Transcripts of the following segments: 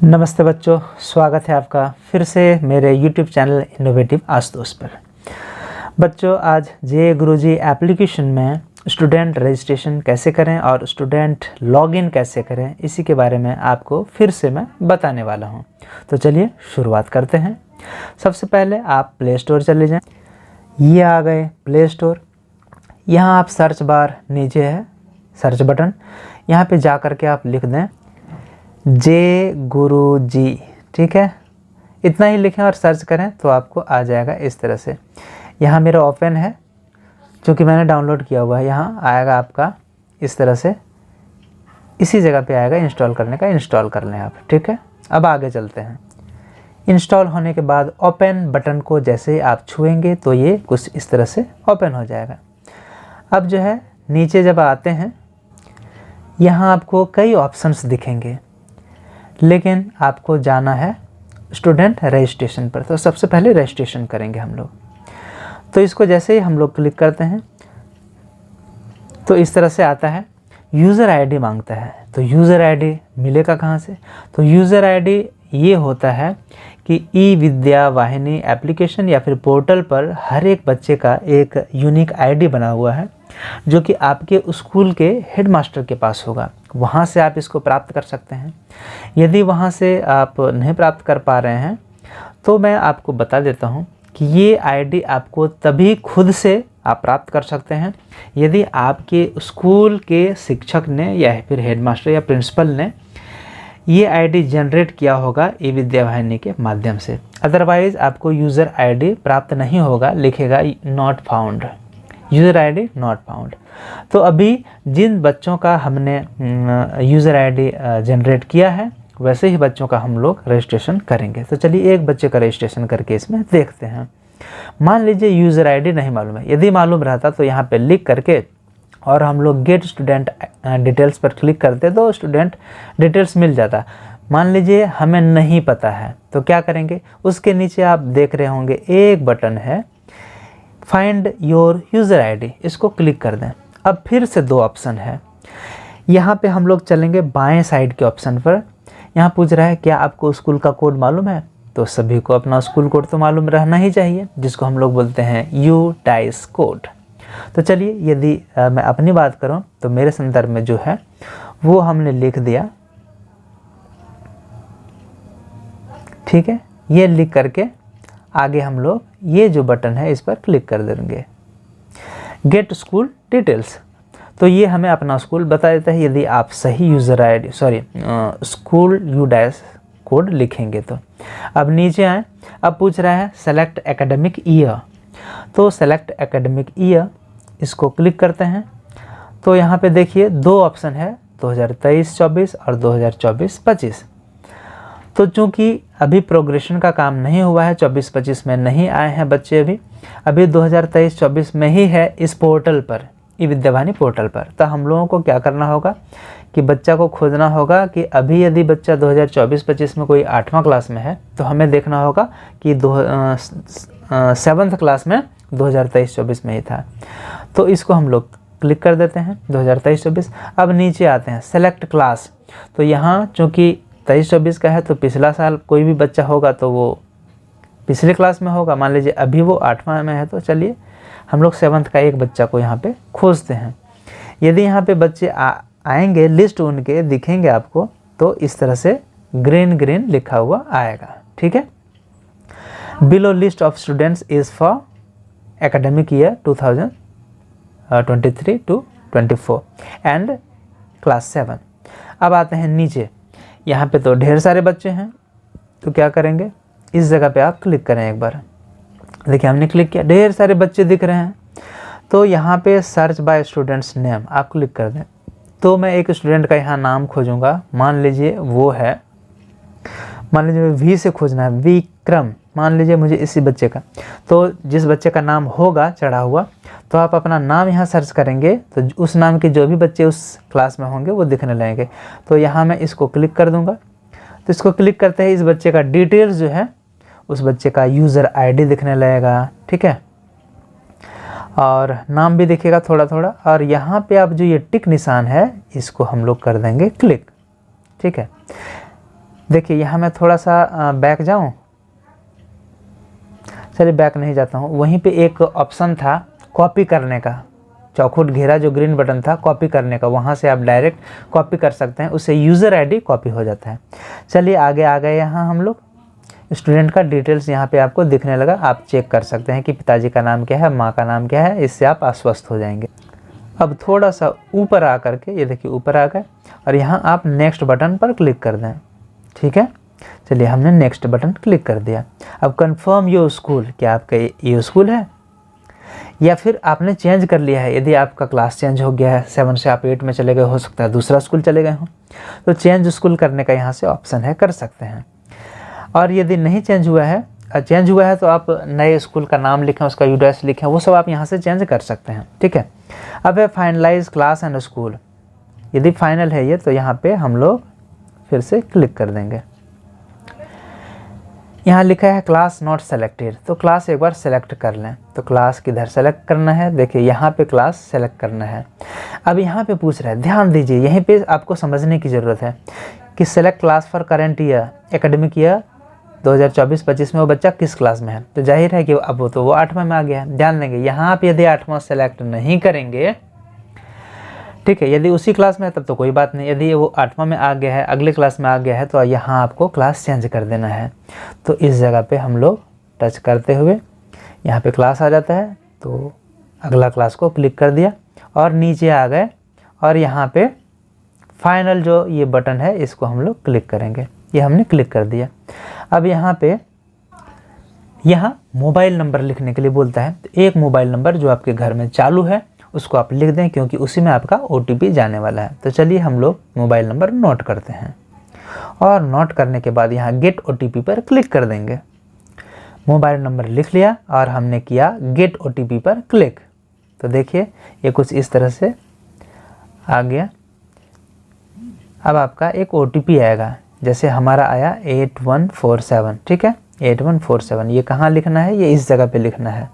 नमस्ते बच्चों, स्वागत है आपका फिर से मेरे YouTube चैनल इनोवेटिव आशुतोष पर। बच्चों, आज जे गुरुजी एप्लीकेशन में स्टूडेंट रजिस्ट्रेशन कैसे करें और स्टूडेंट लॉगिन कैसे करें, इसी के बारे में आपको फिर से मैं बताने वाला हूं। तो चलिए शुरुआत करते हैं। सबसे पहले आप प्ले स्टोर चले जाएं। ये आ गए प्ले स्टोर। यहाँ आप सर्च बार नीचे है सर्च बटन, यहाँ पे जा कर के आप लिख दें जे गुरुजी, ठीक है। इतना ही लिखें और सर्च करें तो आपको आ जाएगा इस तरह से। यहाँ मेरा ओपन है क्योंकि मैंने डाउनलोड किया हुआ है। यहाँ आएगा आपका इस तरह से, इसी जगह पे आएगा इंस्टॉल करने का। इंस्टॉल कर लें आप, ठीक है। अब आगे चलते हैं। इंस्टॉल होने के बाद ओपन बटन को जैसे ही आप छुएंगे तो ये कुछ इस तरह से ओपन हो जाएगा। अब जो है नीचे जब आते हैं, यहाँ आपको कई ऑप्शंस दिखेंगे, लेकिन आपको जाना है स्टूडेंट रजिस्ट्रेशन पर। तो सबसे पहले रजिस्ट्रेशन करेंगे हम लोग। तो इसको जैसे ही हम लोग क्लिक करते हैं तो इस तरह से आता है। यूज़र आईडी मांगता है, तो यूज़र आईडी मिलेगा कहाँ से? तो यूज़र आईडी ये होता है कि ई विद्या वाहिनी एप्लीकेशन या फिर पोर्टल पर हर एक बच्चे का एक यूनिक आईडी बना हुआ है, जो कि आपके स्कूल के हेडमास्टर के पास होगा। वहाँ से आप इसको प्राप्त कर सकते हैं। यदि वहाँ से आप नहीं प्राप्त कर पा रहे हैं तो मैं आपको बता देता हूँ कि ये आईडी आपको तभी खुद से आप प्राप्त कर सकते हैं यदि आपके स्कूल के शिक्षक ने या फिर हेडमास्टर या प्रिंसिपल ने ये आईडी जनरेट किया होगा ई विद्या वाहिनी के माध्यम से। अदरवाइज़ आपको यूज़र आईडी प्राप्त नहीं होगा, लिखेगा not found, user ID not found. तो अभी जिन बच्चों का हमने यूज़र आईडी जनरेट किया है, वैसे ही बच्चों का हम लोग रजिस्ट्रेशन करेंगे। तो चलिए एक बच्चे का रजिस्ट्रेशन करके इसमें देखते हैं। मान लीजिए यूज़र आईडी नहीं मालूम है। यदि मालूम रहता तो यहाँ पे लिख करके और हम लोग गेट स्टूडेंट डिटेल्स पर क्लिक करते तो स्टूडेंट डिटेल्स मिल जाता। मान लीजिए हमें नहीं पता है तो क्या करेंगे? उसके नीचे आप देख रहे होंगे एक बटन है फाइंड योर यूज़र आईडी, इसको क्लिक कर दें। अब फिर से दो ऑप्शन है। यहाँ पे हम लोग चलेंगे बाएं साइड के ऑप्शन पर। यहाँ पूछ रहा है क्या आपको स्कूल का कोड मालूम है? तो सभी को अपना स्कूल कोड तो मालूम रहना ही चाहिए, जिसको हम लोग बोलते हैं UTICE कोड। तो चलिए यदि मैं अपनी बात करूँ तो मेरे संदर्भ में जो है वो हमने लिख दिया, ठीक है। ये लिख करके आगे हम लोग ये जो बटन है इस पर क्लिक कर देंगे, गेट स्कूल डिटेल्स। तो ये हमें अपना स्कूल बता देता है यदि आप सही user ID school UTICE code लिखेंगे तो। अब नीचे आए, अब पूछ रहा है सेलेक्ट एकेडमिक ईयर। तो सेलेक्ट एकेडमिक ईयर इसको क्लिक करते हैं। तो यहाँ पे देखिए दो ऑप्शन है, 2023-24 और 2024-25। तो चूँकि अभी प्रोग्रेशन का काम नहीं हुआ है, 24-25 में नहीं आए हैं बच्चे, अभी 2023-24 में ही है इस पोर्टल पर, ई विद्या वाहिनी पोर्टल पर। तो हम लोगों को क्या करना होगा कि बच्चा को खोजना होगा कि अभी यदि बच्चा 2024-25 में कोई 8वां क्लास में है तो हमें देखना होगा कि 7th क्लास में 2023-24 में ही था। तो इसको हम लोग क्लिक कर देते हैं 2023-24। अब नीचे आते हैं सेलेक्ट क्लास। तो यहाँ चूँकि 23-24 का है तो पिछला साल कोई भी बच्चा होगा तो वो पिछले क्लास में होगा। मान लीजिए अभी वो 8वां में है तो चलिए हम लोग 7th का एक बच्चा को यहाँ पे खोजते हैं। यदि यहाँ पे बच्चे आएंगे, लिस्ट उनके दिखेंगे आपको, तो इस तरह से ग्रीन ग्रीन लिखा हुआ आएगा, ठीक है। Below list of students is for academic year 2023-24 and class 7। अब आते हैं नीचे। यहाँ पे तो ढेर सारे बच्चे हैं, तो क्या करेंगे? इस जगह पे आप क्लिक करें एक बार। देखिए हमने क्लिक किया, ढेर सारे बच्चे दिख रहे हैं। तो यहाँ पे सर्च बाय स्टूडेंट्स नेम आप क्लिक कर दें। तो मैं एक स्टूडेंट का यहाँ नाम खोजूँगा। मान लीजिए वो है, मान लीजिए वी से खोजना है, विक्रम। मान लीजिए मुझे इसी बच्चे का, तो जिस बच्चे का नाम होगा चढ़ा हुआ, तो आप अपना नाम यहाँ सर्च करेंगे तो उस नाम के जो भी बच्चे उस क्लास में होंगे वो दिखने लगेंगे। तो यहाँ मैं इसको क्लिक कर दूँगा। तो इसको क्लिक करते ही इस बच्चे का डिटेल्स जो है, उस बच्चे का यूज़र आईडी दिखने लगेगा, ठीक है, और नाम भी दिखेगा थोड़ा थोड़ा। और यहाँ पे आप जो ये टिक निशान है इसको हम लोग कर देंगे क्लिक, ठीक है। देखिए यहाँ मैं थोड़ा सा बैक जाऊँ, चलिए बैक नहीं जाता हूँ। वहीं पे एक ऑप्शन था कॉपी करने का, चौखुट घेरा जो ग्रीन बटन था कॉपी करने का, वहाँ से आप डायरेक्ट कॉपी कर सकते हैं, उससे यूज़र आईडी कॉपी हो जाता है। चलिए आगे आ गए। यहाँ हम लोग स्टूडेंट का डिटेल्स यहाँ पे आपको दिखने लगा। आप चेक कर सकते हैं कि पिताजी का नाम क्या है, माँ का नाम क्या है, इससे आप आश्वस्त हो जाएंगे। अब थोड़ा सा ऊपर आ करके, ये देखिए ऊपर आ गए और यहाँ आप नेक्स्ट बटन पर क्लिक कर दें। ठीक है, चलिए हमने नेक्स्ट बटन क्लिक कर दिया। अब कंफर्म योर स्कूल, क्या आपका ये स्कूल है या फिर आपने चेंज कर लिया है। यदि आपका क्लास चेंज हो गया है, 7 से आप 8 में चले गए, हो सकता है दूसरा स्कूल चले गए हों, तो चेंज स्कूल करने का यहाँ से ऑप्शन है, कर सकते हैं। और यदि नहीं चेंज हुआ है तो आप नए स्कूल का नाम लिखें, उसका यूडीएस लिखें, वो सब आप यहाँ से चेंज कर सकते हैं। ठीक है, अब है फाइनलाइज क्लास एंड स्कूल। यदि फाइनल है ये तो यहाँ पे हम लोग फिर से क्लिक कर देंगे। यहाँ लिखा है क्लास नॉट सेलेक्टेड, तो क्लास एक बार सेलेक्ट कर लें। तो क्लास किधर सेलेक्ट करना है, देखिए यहाँ पे क्लास सेलेक्ट करना है। अब यहाँ पे पूछ रहा है, ध्यान दीजिए, यहीं पे आपको समझने की ज़रूरत है कि select class for current year, academic year 2024-25 में वो बच्चा किस क्लास में है। तो जाहिर है कि अब वो 8वां में आ गया है। ध्यान देंगे यहाँ आप यदि 8वां सेलेक्ट नहीं करेंगे, ठीक है, यदि उसी क्लास में है तब तो कोई बात नहीं। यदि वो 8वां में आ गया है, अगले क्लास में आ गया है, तो यहाँ आपको क्लास चेंज कर देना है। तो इस जगह पे हम लोग टच करते हुए यहाँ पे क्लास आ जाता है, तो अगला क्लास को क्लिक कर दिया और नीचे आ गए और यहाँ पे फाइनल जो ये बटन है इसको हम लोग क्लिक करेंगे। ये हमने क्लिक कर दिया। अब यहाँ मोबाइल नंबर लिखने के लिए बोलता है। तो एक मोबाइल नंबर जो आपके घर में चालू है उसको आप लिख दें, क्योंकि उसी में आपका OTP जाने वाला है। तो चलिए हम लोग मोबाइल नंबर नोट करते हैं और नोट करने के बाद यहाँ गेट OTP पर क्लिक कर देंगे। मोबाइल नंबर लिख लिया और हमने किया गेट OTP पर क्लिक। तो देखिए ये कुछ इस तरह से आ गया। अब आपका एक OTP आएगा, जैसे हमारा आया 8147। ठीक है, 8147 ये कहाँ लिखना है, ये इस जगह पे लिखना है।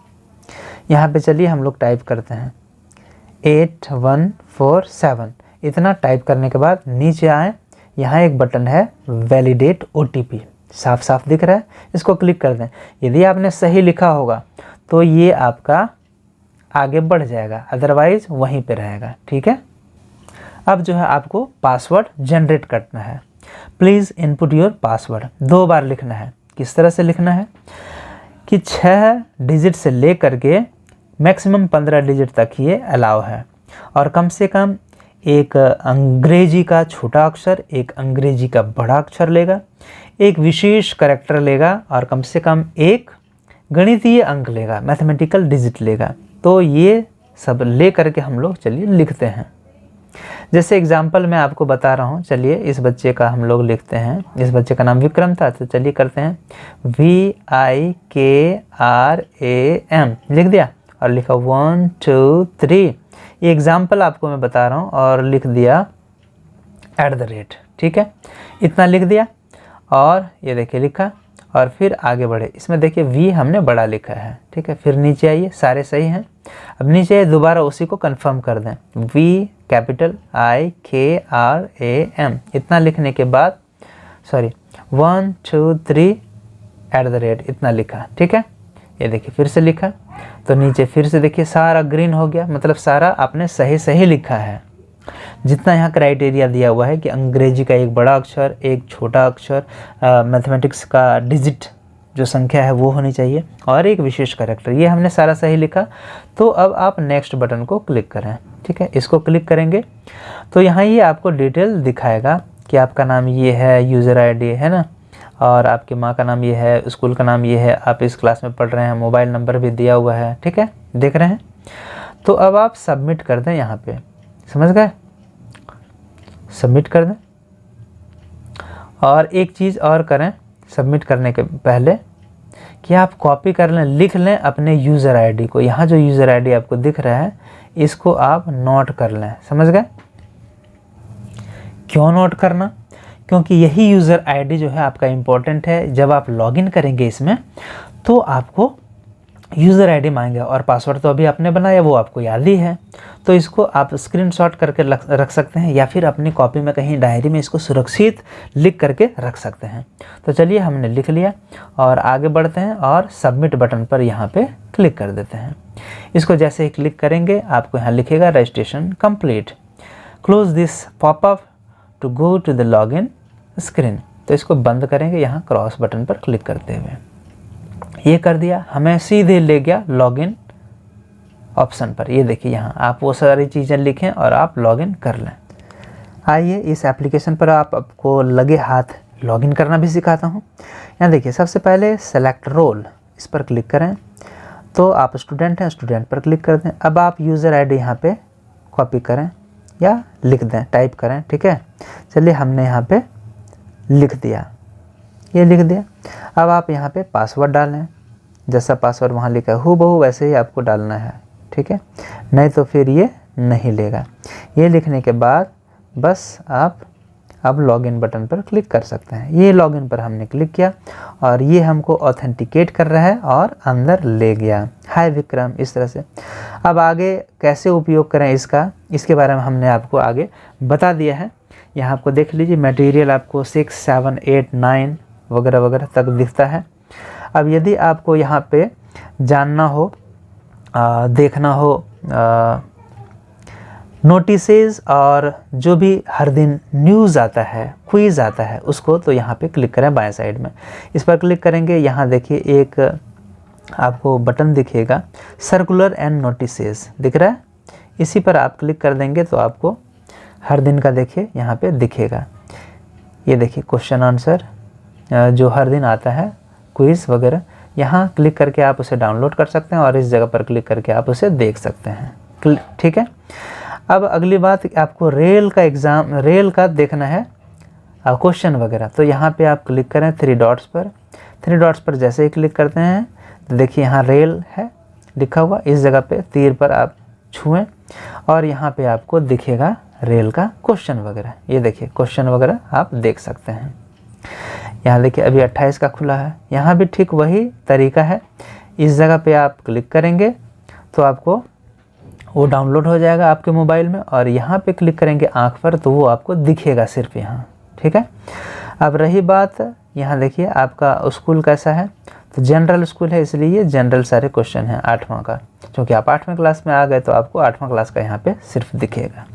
यहाँ पे चलिए हम लोग टाइप करते हैं 8147। इतना टाइप करने के बाद नीचे आए, यहाँ एक बटन है वैलिडेट OTP, साफ साफ दिख रहा है, इसको क्लिक कर दें। यदि आपने सही लिखा होगा तो ये आपका आगे बढ़ जाएगा, अदरवाइज वहीं पे रहेगा। ठीक है, अब जो है आपको पासवर्ड जनरेट करना है। प्लीज़ इनपुट योर पासवर्ड 2 बार लिखना है। किस तरह से लिखना है कि 6 डिजिट से ले करके मैक्सिमम 15 डिजिट तक ये अलाउ है, और कम से कम एक अंग्रेजी का छोटा अक्षर, एक अंग्रेजी का बड़ा अक्षर लेगा, एक विशेष करैक्टर लेगा और कम से कम एक गणितीय अंक लेगा, मैथमेटिकल डिजिट लेगा। तो ये सब ले करके हम लोग चलिए लिखते हैं। जैसे एग्जाम्पल मैं आपको बता रहा हूँ, चलिए इस बच्चे का हम लोग लिखते हैं। इस बच्चे का नाम विक्रम था, तो चलिए करते हैं VIKRAM, लिख दिया और लिखा 1 2 3। ये एग्जाम्पल आपको मैं बता रहा हूँ और लिख दिया @ ठीक है, इतना लिख दिया और ये देखिए लिखा और फिर आगे बढ़े। इसमें देखिए V हमने बड़ा लिखा है। ठीक है, फिर नीचे आइए, सारे सही हैं। अब नीचे दोबारा उसी को कंफर्म कर दें, VIKRAM। इतना लिखने के बाद 1 2 3 @ इतना लिखा। ठीक है, ये देखिए फिर से लिखा, तो नीचे फिर से देखिए सारा ग्रीन हो गया, मतलब सारा आपने सही लिखा है। जितना यहाँ क्राइटेरिया दिया हुआ है कि अंग्रेजी का एक बड़ा अक्षर, एक छोटा अक्षर, मैथमेटिक्स का डिजिट जो संख्या है वो होनी चाहिए और एक विशेष करैक्टर, ये हमने सारा सही लिखा। तो अब आप नेक्स्ट बटन को क्लिक करें। ठीक है, इसको क्लिक करेंगे तो यहाँ ये आपको डिटेल दिखाएगा कि आपका नाम ये है, यूज़र ID है ना, और आपकी माँ का नाम ये है, स्कूल का नाम ये है, आप इस क्लास में पढ़ रहे हैं, मोबाइल नंबर भी दिया हुआ है। ठीक है, देख रहे हैं। तो अब आप सबमिट कर दें, यहाँ पे समझ गए, सबमिट कर दें। और एक चीज़ और करें सबमिट करने के पहले कि आप कॉपी कर लें, लिख लें अपने यूज़र ID को। यहाँ जो यूज़र ID आपको दिख रहा है इसको आप नोट कर लें, समझ गए। क्यों नोट करना, क्योंकि यही यूज़र ID जो है आपका इम्पोर्टेंट है। जब आप लॉगिन करेंगे इसमें तो आपको यूज़र आईडी मांगे और पासवर्ड तो अभी आपने बनाया, वो आपको याद ही है, तो इसको आप स्क्रीनशॉट करके रख सकते हैं या फिर अपनी कॉपी में कहीं डायरी में इसको सुरक्षित लिख करके रख सकते हैं। तो चलिए हमने लिख लिया और आगे बढ़ते हैं और सबमिट बटन पर यहाँ पे क्लिक कर देते हैं। इसको जैसे ही क्लिक करेंगे आपको यहाँ लिखेगा registration complete, close this popup to go to the login screen. तो इसको बंद करेंगे यहाँ क्रॉस बटन पर क्लिक करते हुए। ये कर दिया, हमें सीधे ले गया लॉगिन ऑप्शन पर। ये देखिए यहाँ आप वो सारी चीज़ें लिखें और आप लॉगिन कर लें। आइए इस एप्लीकेशन पर आपको लगे हाथ लॉगिन करना भी सिखाता हूँ। यहाँ देखिए सबसे पहले सेलेक्ट रोल, इस पर क्लिक करें तो आप स्टूडेंट हैं, स्टूडेंट पर क्लिक कर दें। अब आप यूज़र आईडी यहाँ पे कॉपी करें या लिख दें, टाइप करें, ठीक है। चलिए हमने यहाँ पे लिख दिया, ये लिख दिया। अब आप यहाँ पे पासवर्ड डालें, जैसा पासवर्ड वहाँ लिखा है हूबहू वैसे ही आपको डालना है, ठीक है, नहीं तो फिर ये नहीं लेगा। ये लिखने के बाद बस आप अब लॉगिन बटन पर क्लिक कर सकते हैं। ये लॉगिन पर हमने क्लिक किया और ये हमको ऑथेंटिकेट कर रहा है और अंदर ले गया। हाय विक्रम, इस तरह से। अब आगे कैसे उपयोग करें इसका, इसके बारे में हमने आपको आगे बता दिया है। यहाँ आपको देख लीजिए मटेरियल आपको 6, 7, 8, 9 वगैरह वगैरह तक दिखता है। अब यदि आपको यहाँ पे जानना हो, देखना हो नोटिसेज और जो भी हर दिन न्यूज़ आता है, क्विज़ आता है उसको, तो यहाँ पे क्लिक करें बाएं साइड में। इस पर क्लिक करेंगे, यहाँ देखिए एक आपको बटन दिखेगा सर्कुलर एंड नोटिसेज दिख रहा है, इसी पर आप क्लिक कर देंगे तो आपको हर दिन का देखिए यहाँ पे दिखेगा। ये देखिए क्वेश्चन आंसर जो हर दिन आता है, क्विज़ वगैरह, यहाँ क्लिक करके आप उसे डाउनलोड कर सकते हैं और इस जगह पर क्लिक करके आप उसे देख सकते हैं, ठीक है। अब अगली बात, आपको रेल का देखना है क्वेश्चन वगैरह, तो यहाँ पे आप क्लिक करें 3 डॉट्स पर। 3 डॉट्स पर जैसे ही क्लिक करते हैं तो देखिए यहाँ रेल है लिखा हुआ, इस जगह पे तीर पर आप छुएं और यहाँ पे आपको दिखेगा रेल का क्वेश्चन वगैरह। ये देखिए क्वेश्चन वगैरह आप देख सकते हैं। यहाँ देखिए अभी 28 का खुला है, यहाँ भी ठीक वही तरीका है। इस जगह पे आप क्लिक करेंगे तो आपको वो डाउनलोड हो जाएगा आपके मोबाइल में, और यहाँ पे क्लिक करेंगे आँख पर तो वो आपको दिखेगा सिर्फ यहाँ, ठीक है। अब रही बात, यहाँ देखिए आपका स्कूल कैसा है, तो जनरल स्कूल है इसलिए ये जनरल सारे क्वेश्चन हैं 8वां का, क्योंकि आप 8वें क्लास में आ गए तो आपको 8वां क्लास का यहाँ पे सिर्फ दिखेगा।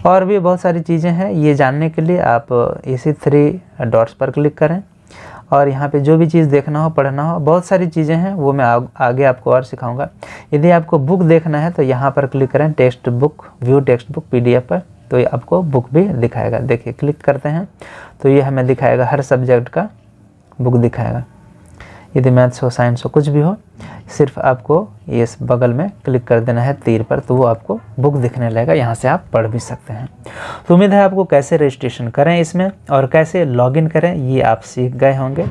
और भी बहुत सारी चीज़ें हैं, ये जानने के लिए आप इसी 3 डॉट्स पर क्लिक करें और यहाँ पे जो भी चीज़ देखना हो, पढ़ना हो, बहुत सारी चीज़ें हैं, वो मैं आगे आपको और सिखाऊंगा। यदि आपको बुक देखना है तो यहाँ पर क्लिक करें text book, view text book PDF पर, तो ये आपको बुक भी दिखाएगा। देखिए क्लिक करते हैं तो ये हमें दिखाएगा, हर सब्जेक्ट का बुक दिखाएगा। यदि मैथ्स हो, साइंस हो, कुछ भी हो, सिर्फ आपको इस बगल में क्लिक कर देना है तीर पर, तो वो आपको बुक दिखने लगेगा, यहाँ से आप पढ़ भी सकते हैं। तो उम्मीद है आपको कैसे रजिस्ट्रेशन करें इसमें और कैसे लॉगिन करें ये आप सीख गए होंगे।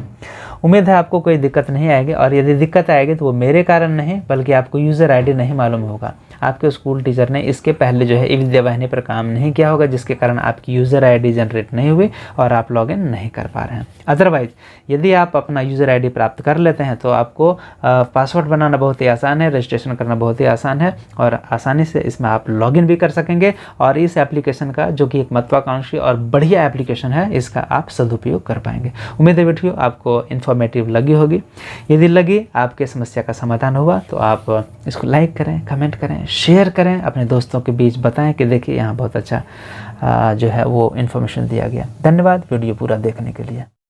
उम्मीद है आपको कोई दिक्कत नहीं आएगी, और यदि दिक्कत आएगी तो वो मेरे कारण नहीं बल्कि आपको यूज़र आईडी नहीं मालूम होगा, आपके स्कूल टीचर ने इसके पहले जो है ई विद्या वाहिनी पर काम नहीं किया होगा, जिसके कारण आपकी यूज़र आईडी जनरेट नहीं हुई और आप लॉगिन नहीं कर पा रहे हैं। अदरवाइज यदि आप अपना यूज़र आईडी प्राप्त कर लेते हैं तो आपको पासवर्ड बनाना बहुत ही आसान है, रजिस्ट्रेशन करना बहुत ही आसान है और आसानी से इसमें आप लॉगिन भी कर सकेंगे। और इस एप्लीकेशन का, जो कि एक महत्वाकांक्षी और बढ़िया एप्लीकेशन है, इसका आप सदुपयोग कर पाएंगे। उम्मीद है वीडियो आपको इन्फॉर्मेटिव लगी होगी। यदि लगी, आपके समस्या का समाधान हुआ तो आप इसको लाइक करें, कमेंट करें, शेयर करें, अपने दोस्तों के बीच बताएं कि देखिए यहाँ बहुत अच्छा जो है वो इन्फॉर्मेशन दिया गया। धन्यवाद वीडियो पूरा देखने के लिए।